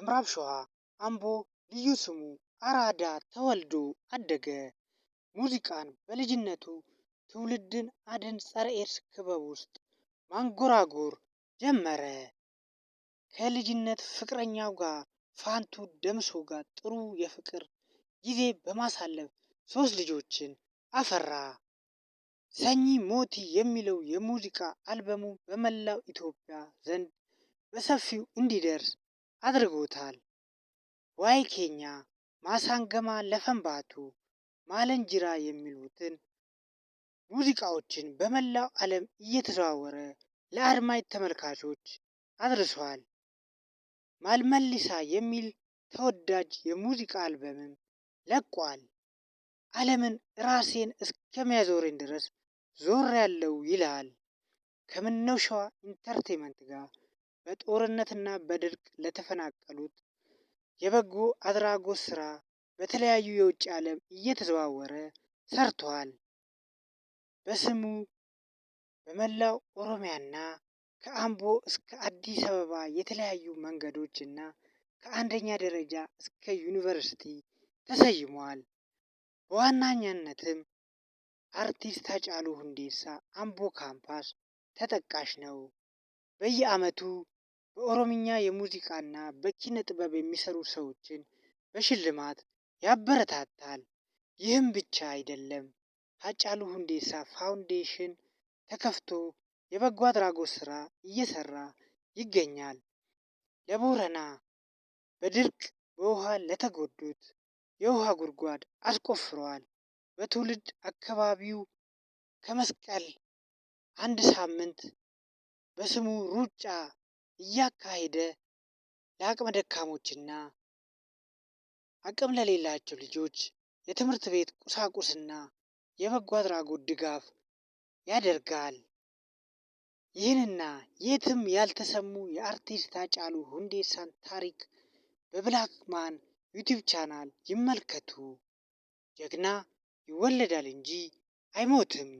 በምዕራብ ሸዋ አምቦ ልዩ ስሙ አራዳ ተወልዶ አደገ። ሙዚቃን በልጅነቱ ትውልድን አድን ጸረ ኤድስ ክበብ ውስጥ ማንጎራጎር ጀመረ። ከልጅነት ፍቅረኛው ጋር ፋንቱ ደምሶ ጋር ጥሩ የፍቅር ጊዜ በማሳለፍ 3 ልጆችን አፈራ። ሰኚ ሞቲ የሚለው የሙዚቃ አልበሙ በመላው ኢትዮጵያ ዘንድ በሰፊው እንዲደርስ አድርጎታል። ዋይ ኬኛ፣ ማሳንገማ ለፈንባቱ፣ ማለንጅራ የሚሉትን ሙዚቃዎችን በመላው ዓለም እየተዘዋወረ ለአድማጭ ተመልካቾች አድርሷል። ማልመሊሳ የሚል ተወዳጅ የሙዚቃ አልበምም ለቋል። ዓለምን ራሴን እስከሚያዞረኝ ድረስ ዞር ያለው ይላል። ከምነው ሸዋ ኢንተርቴንመንት ጋር በጦርነትና በድርቅ ለተፈናቀሉት የበጎ አድራጎት ስራ በተለያዩ የውጭ ዓለም እየተዘዋወረ ሰርቷል። በስሙ በመላው ኦሮሚያና ከአምቦ እስከ አዲስ አበባ የተለያዩ መንገዶችና ከአንደኛ ደረጃ እስከ ዩኒቨርሲቲ ተሰይሟል። በዋናኛነትም አርቲስት ሃጫሉ ሁንዴሳ አምቦ ካምፓስ ተጠቃሽ ነው። በየዓመቱ በኦሮምኛ የሙዚቃና በኪነ ጥበብ የሚሰሩ ሰዎችን በሽልማት ያበረታታል። ይህም ብቻ አይደለም። ሃጫሉ ሁንዴሳ ፋውንዴሽን ተከፍቶ የበጎ አድራጎት ስራ እየሰራ ይገኛል። ለቦረና በድርቅ በውሃ ለተጎዱት የውሃ ጉድጓድ አስቆፍረዋል። በትውልድ አካባቢው ከመስቀል 1 ሳምንት በስሙ ሩጫ እያካሄደ ለአቅመ ደካሞችና አቅም ለሌላቸው ልጆች የትምህርት ቤት ቁሳቁስና የበጎ አድራጎት ድጋፍ ያደርጋል። ይህንና የትም ያልተሰሙ የአርቲስት ሃጫሉ ሁንዴሳን ታሪክ በብላክማን ዩቲዩብ ቻናል ይመልከቱ። ጀግና ይወለዳል እንጂ አይሞትም።